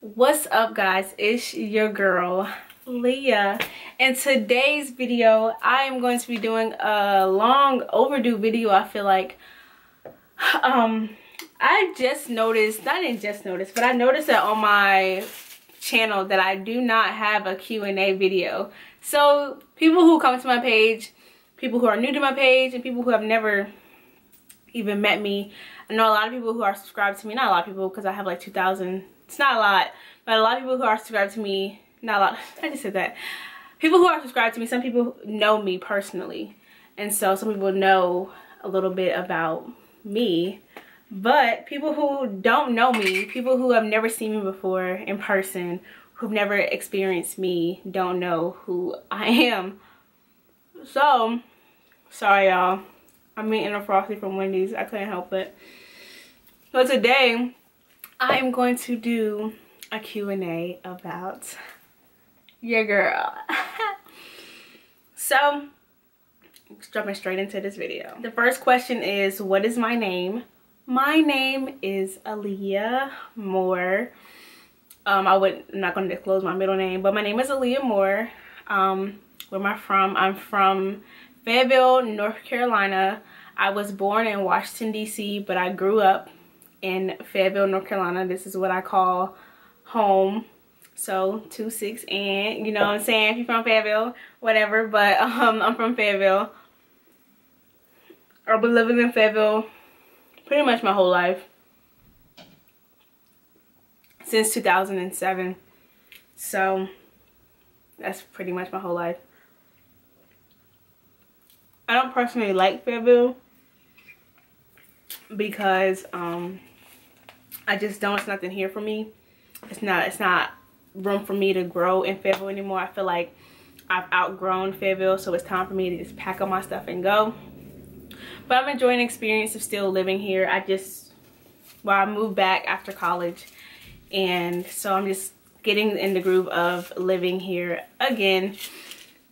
What's up, guys? It's your girl Leah. In today's video I am going to be doing a long overdue video. I feel like I just noticed, I didn't just notice, but I noticed that on my channel that I do not have a Q&A video. So people who come to my page, people who are new to my page, and people who have never even met me, I know a lot of people who are subscribed to me, not a lot of people because I have like 2,000. It's not a lot, but a lot of people who are subscribed to me, not a lot, I just said that. People who are subscribed to me, some people know me personally. And so some people know a little bit about me. But people who don't know me, people who have never seen me before in person, who've never experienced me, don't know who I am. So, sorry y'all. I'm eating a Frosty from Wendy's. I couldn't help it. So today, I am going to do a Q&A about your girl. So, jumping straight into this video. The first question is, what is my name? My name is Aaliyah Moore. I'm not going to disclose my middle name, but my name is Aaliyah Moore. Where am I from? I'm from Fayetteville, North Carolina. I was born in Washington, D.C., but I grew up in Fayetteville, North Carolina. This is what I call home. So 2-6 and, you know what I'm saying, if you're from Fayetteville, whatever, but I'm from Fayetteville. I've been living in Fayetteville pretty much my whole life, since 2007. So that's pretty much my whole life. I don't personally like Fayetteville because I just don't, it's nothing here for me. It's not room for me to grow in Fayetteville anymore. I feel like I've outgrown Fayetteville, so it's time for me to just pack up my stuff and go. But I'm enjoying the experience of still living here. I moved back after college, and so I'm just getting in the groove of living here again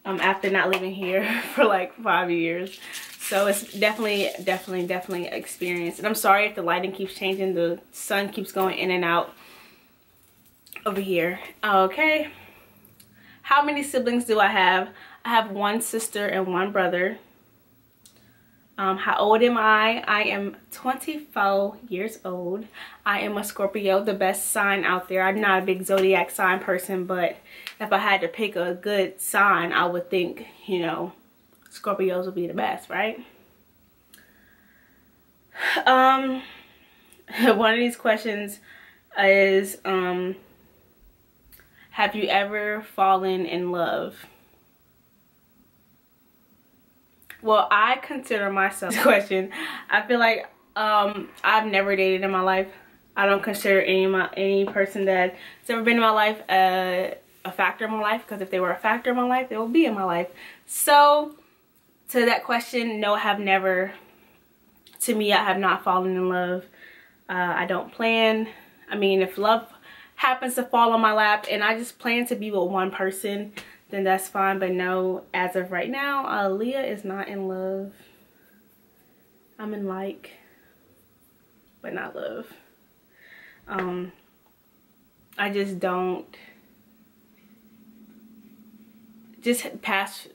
after not living here for like 5 years. So it's definitely an experience. And I'm sorry if the lighting keeps changing. The sun keeps going in and out over here. Okay. How many siblings do I have? I have one sister and one brother. How old am I? I am 24 years old. I am a Scorpio, the best sign out there. I'm not a big zodiac sign person, but if I had to pick a good sign, I would think, you know, Scorpios would be the best, right? One of these questions is, have you ever fallen in love? Well, I consider myself, this question, I feel like I've never dated in my life. I don't consider any person that's ever been in my life a factor in my life, because if they were a factor in my life, they will be in my life. So to that question, no, I have never. To me, I have not fallen in love. I don't plan. I mean, if love happens to fall on my lap and I just plan to be with one person, then that's fine. But no, as of right now, Aaliyah is not in love. I'm in like, but not love. I just don't. Just past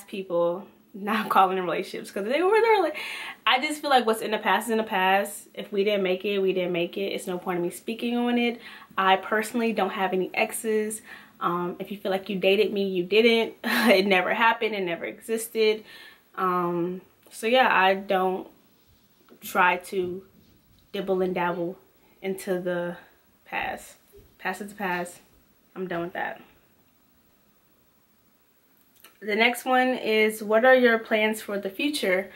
people, not calling in relationships, because they were like, I just feel like what's in the past is in the past. If we didn't make it, we didn't make it. It's no point in me speaking on it. I personally don't have any exes. If you feel like you dated me, you didn't. It never happened. It never existed. So yeah, I don't try to dibble and dabble into the past. Past is the past. I'm done with that. The next one is, what are your plans for the future?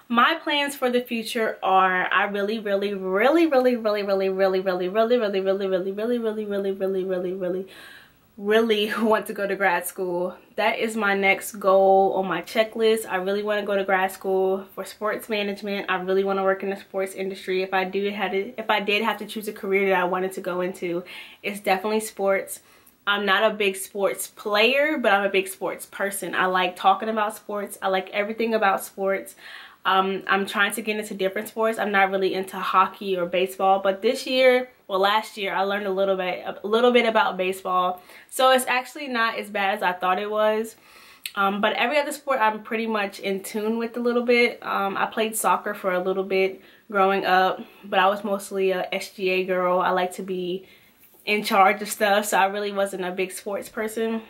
My plans for the future are, I really want to go to grad school. That is my next goal on my checklist. I really want to go to grad school for sports management. I really want to work in the sports industry. If I did have to choose a career that I wanted to go into, it's definitely sports. I'm not a big sports player, but I'm a big sports person. I like talking about sports. I like everything about sports. I'm trying to get into different sports. I'm not really into hockey or baseball, but this year, well, last year, I learned a little bit about baseball. So it's actually not as bad as I thought it was. But every other sport I'm pretty much in tune with a little bit. I played soccer for a little bit growing up, but I was mostly a SGA girl. I like to be in charge of stuff, so I really wasn't a big sports person.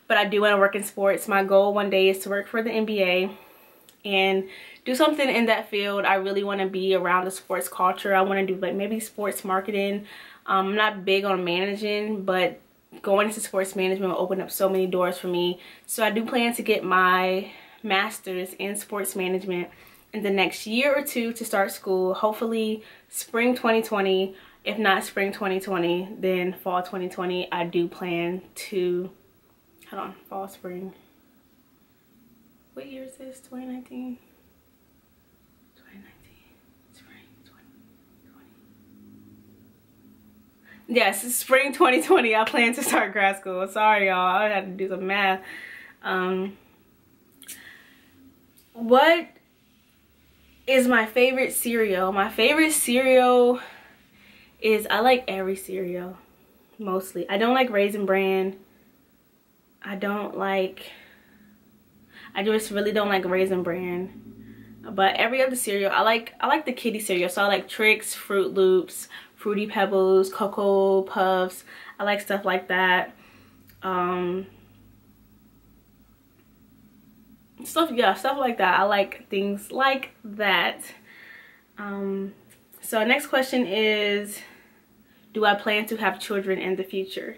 But I do want to work in sports. My goal one day is to work for the NBA and do something in that field. I really want to be around the sports culture. I want to do like maybe sports marketing. I'm not big on managing, but going into sports management will open up so many doors for me. So I do plan to get my master's in sports management in the next year or two to start school. Hopefully spring 2020. If not spring 2020, then fall 2020. I do plan to, hold on, fall, spring. What year is this? 2019? 2019, spring 2020. Yes, spring 2020. I plan to start grad school. Sorry, y'all. I had to do some math. What is my favorite cereal? My favorite cereal is, I like every cereal, mostly. I don't like Raisin Bran. I just really don't like Raisin Bran. But every other cereal, I like the kiddie cereal. So I like Trix, Fruit Loops, Fruity Pebbles, Cocoa Puffs. I like stuff like that. Stuff like that. I like things like that. So next question is, do I plan to have children in the future?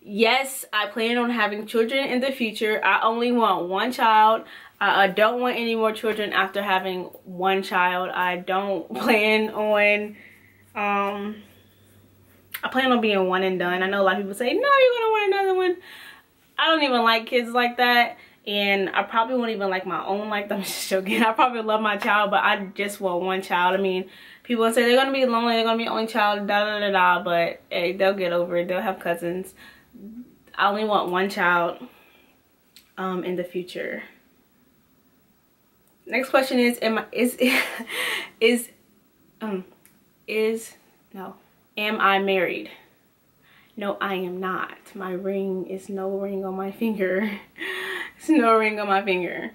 Yes, I plan on having children in the future. I only want one child. I don't want any more children after having one child. I don't plan on, I plan on being one and done. I know a lot of people say, no, you're gonna want another one. I don't even like kids like that. And I probably won't even like my own like them. I'm just joking. I probably love my child, but I just want one child. I mean, people say they're gonna be lonely, they're gonna be only child, da da da da, but hey, they'll get over it. They'll have cousins. I only want one child in the future. Next question is, am I married? No, I am not. My ring is no ring on my finger. It's no ring on my finger.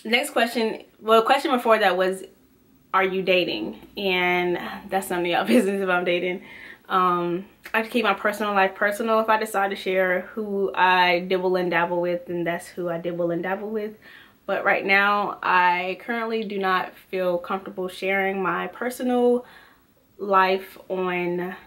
Next question, well, question before that was, are you dating? And that's none of y'all business if I'm dating. I have to keep my personal life personal. If I decide to share who I dibble and dabble with, then that's who I dibble and dabble with. But right now, I currently do not feel comfortable sharing my personal life on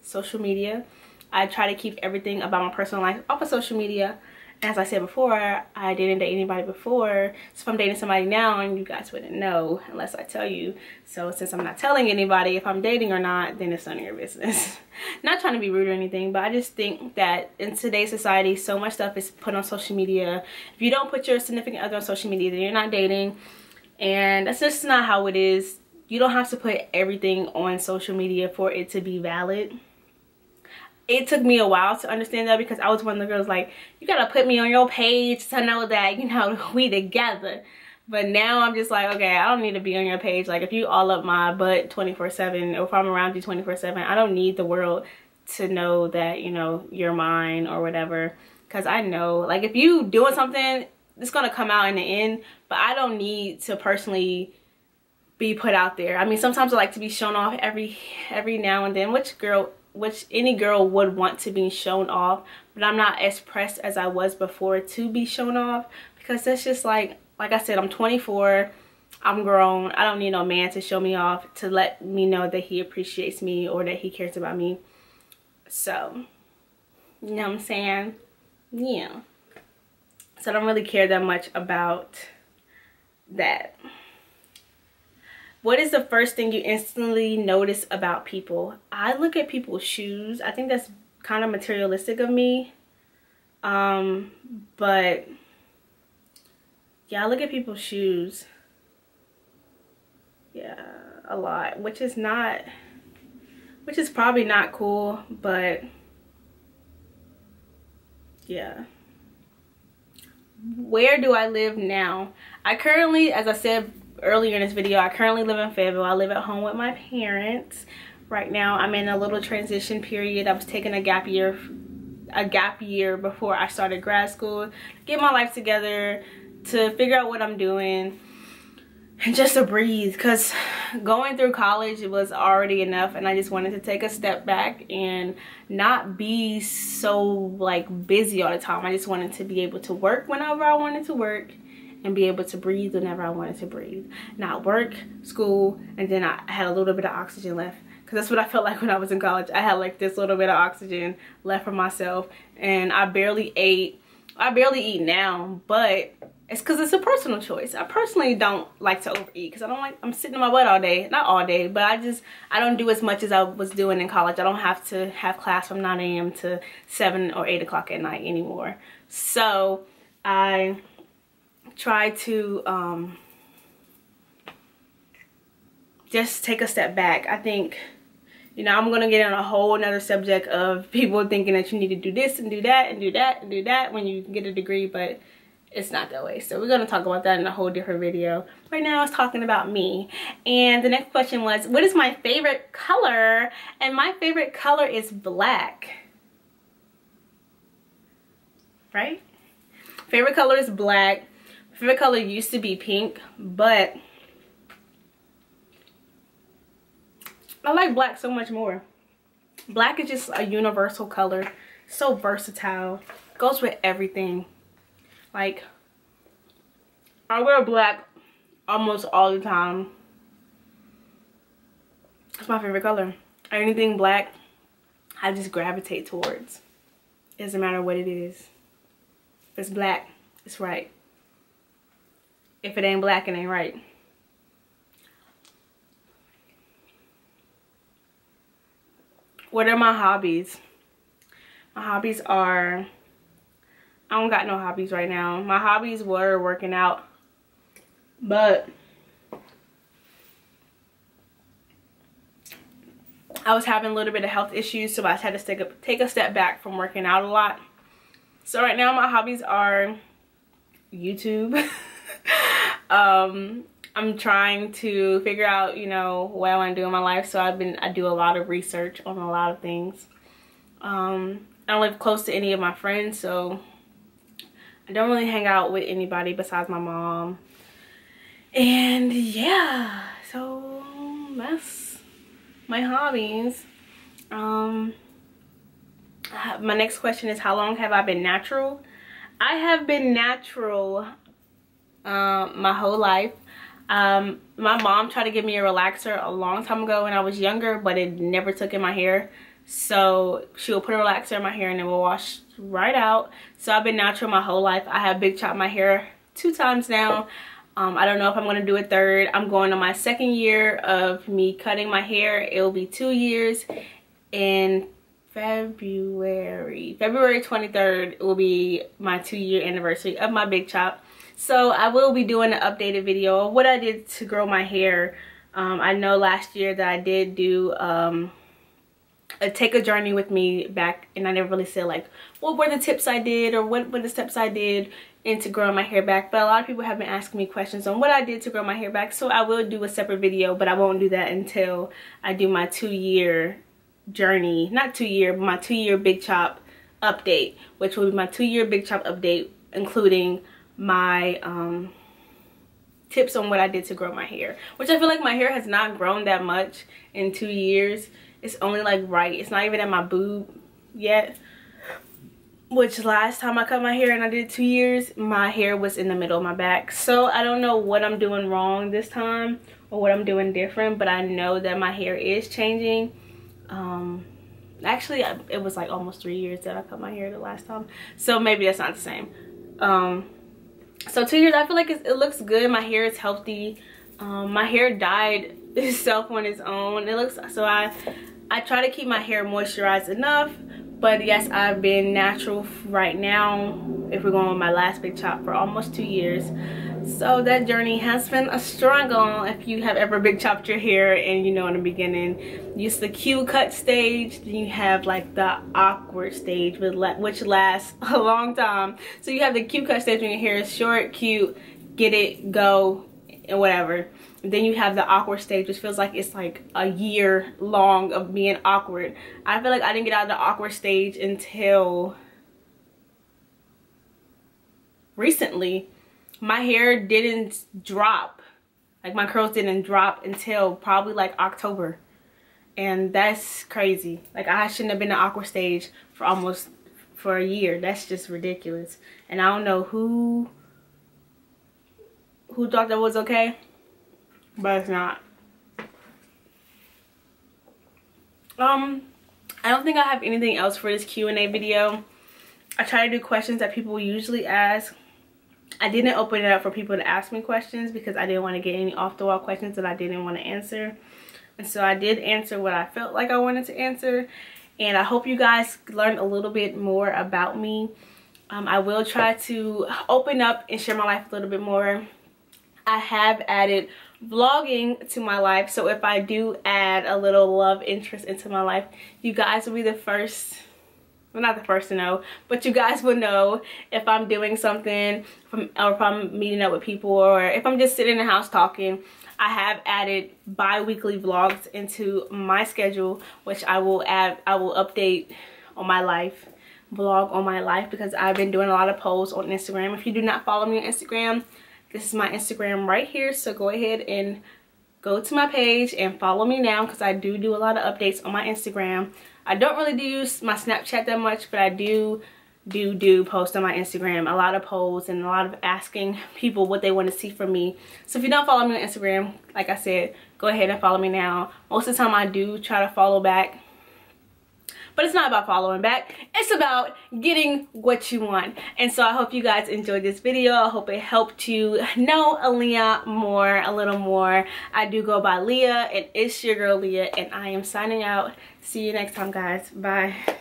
social media. I try to keep everything about my personal life off of social media. As I said before, I didn't date anybody before. So if I'm dating somebody now, you guys wouldn't know unless I tell you. So since I'm not telling anybody if I'm dating or not, then it's none of your business. Not trying to be rude or anything, but I just think that in today's society, so much stuff is put on social media. If you don't put your significant other on social media, then you're not dating. And that's just not how it is. You don't have to put everything on social media for it to be valid. It took me a while to understand that, because I was one of the girls like, you gotta put me on your page to know that, you know, we together. But now I'm just like, okay, I don't need to be on your page. Like, if you all up my butt 24/7, or if I'm around you 24/7, I don't need the world to know that, you know, you're mine or whatever. Because I know, like, if you doing something, it's gonna come out in the end. But I don't need to personally be put out there. I mean, sometimes I like to be shown off every now and then, which any girl would want to be shown off, but I'm not as pressed as I was before to be shown off, because that's just like I said, I'm 24, I'm grown. I don't need no man to show me off to let me know that he appreciates me or that he cares about me. So, you know what I'm saying? Yeah. So I don't really care that much about that. What is the first thing you instantly notice about people? I look at people's shoes. I think that's kind of materialistic of me. But yeah, I look at people's shoes. Yeah, a lot, which is probably not cool, but yeah. where do I live now? I currently, as I said earlier in this video, I currently live in Fayetteville. I live at home with my parents. Right now I'm in a little transition period. I was taking a gap year before I started grad school to get my life together, to figure out what I'm doing, and just to breathe, because going through college, it was already enough, and I just wanted to take a step back and not be so like busy all the time. I just wanted to be able to work whenever I wanted to work and be able to breathe whenever I wanted to breathe. Not work, school, and then I had a little bit of oxygen left. Because that's what I felt like when I was in college. I had like this little bit of oxygen left for myself, and I barely ate. I barely eat now, but it's because it's a personal choice. I personally don't like to overeat because I don't like, I'm sitting in my butt all day. Not all day, but I don't do as much as I was doing in college. I don't have to have class from 9 a.m. to 7 or 8 o'clock at night anymore. So I try to just take a step back. I think, you know, I'm gonna get on a whole another subject of people thinking that you need to do this and do that and do that and do that when you get a degree, but it's not that way. So we're gonna talk about that in a whole different video. Right now it's talking about me. And the next question was, what is my favorite color? And my favorite color is black. Right? Favorite color is black. Favorite color used to be pink, but I like black so much more. Black is just a universal color. So versatile. Goes with everything. Like, I wear black almost all the time. It's my favorite color. Anything black, I just gravitate towards. It doesn't matter what it is. If it's black, it's right. If it ain't black, it ain't right. What are my hobbies? My hobbies are, I don't got no hobbies right now. My hobbies were working out, but I was having a little bit of health issues, so I had to take a step back from working out a lot. So right now my hobbies are YouTube. I'm trying to figure out, you know, what I want to do in my life. So I do a lot of research on a lot of things. I don't live close to any of my friends, so I don't really hang out with anybody besides my mom. And yeah, so that's my hobbies. My next question is, how long have I been natural? I have been natural my whole life. My mom tried to give me a relaxer a long time ago when I was younger, but it never took in my hair. So she will put a relaxer in my hair and it will wash right out. So I've been natural my whole life. I have big chopped my hair 2 times now. I don't know if I'm going to do a third. I'm going on my 2nd year of me cutting my hair. It will be 2 years. In February 23rd will be my 2-year anniversary of my big chop. So I will be doing an updated video of what I did to grow my hair. I know last year that I did do take a journey with me back, and I never really said like what were the tips I did or what were the steps I did into growing my hair back. But a lot of people have been asking me questions on what I did to grow my hair back, so I will do a separate video, but I won't do that until I do my 2-year journey. Not 2-year, but my 2-year big chop update, which will be my 2-year big chop update, including my tips on what I did to grow my hair, which I feel like my hair has not grown that much in 2 years. It's only like right, it's not even at my boob yet, which last time I cut my hair and I did 2 years, my hair was in the middle of my back. So I don't know what I'm doing wrong this time or what I'm doing different, but I know that my hair is changing. Actually it was like almost 3 years that I cut my hair the last time, so maybe that's not the same. So 2 years, I feel like it looks good. My hair is healthy. My hair dyed itself on its own. It looks, so I try to keep my hair moisturized enough. But yes, I've been natural right now, if we're going with my last big chop, for almost 2 years. So that journey has been a struggle. If you have ever big chopped your hair and you know in the beginning, it's the Q cut stage, then you have like the awkward stage which lasts a long time. So you have the Q cut stage when your hair is short, cute, get it, go, and whatever. And then you have the awkward stage, which feels like it's like a year long of being awkward. I feel like I didn't get out of the awkward stage until recently. My hair didn't drop, like my curls didn't drop until probably like October, and that's crazy. Like I shouldn't have been in the awkward stage for a year. That's just ridiculous. And I don't know who thought that was okay, but it's not. I don't think I have anything else for this Q&A video. I try to do questions that people usually ask. I didn't open it up for people to ask me questions because I didn't want to get any off-the-wall questions that I didn't want to answer. And so I did answer what I felt like I wanted to answer. And I hope you guys learned a little bit more about me. I will try to open up and share my life a little bit more. I have added vlogging to my life. So if I do add a little love interest into my life, you guys will be the first. Well, not the first to know, but you guys will know if I'm doing something, or if I'm meeting up with people, or if I'm just sitting in the house talking. I have added bi-weekly vlogs into my schedule, which I will update on my life, vlog on my life, because I've been doing a lot of posts on Instagram. If you do not follow me on Instagram, this is my Instagram right here, so go ahead and go to my page and follow me now, because I do a lot of updates on my Instagram. I don't really use my Snapchat that much, but I do post on my Instagram a lot of polls and a lot of asking people what they want to see from me. So if you don't follow me on Instagram, like I said, go ahead and follow me now. Most of the time I do try to follow back, but it's not about following back. It's about getting what you want. And so I hope you guys enjoyed this video. I hope it helped you know Aaliyah a little more. I do go by Leah, and it's your girl Leah, and I am signing out. See you next time, guys. Bye.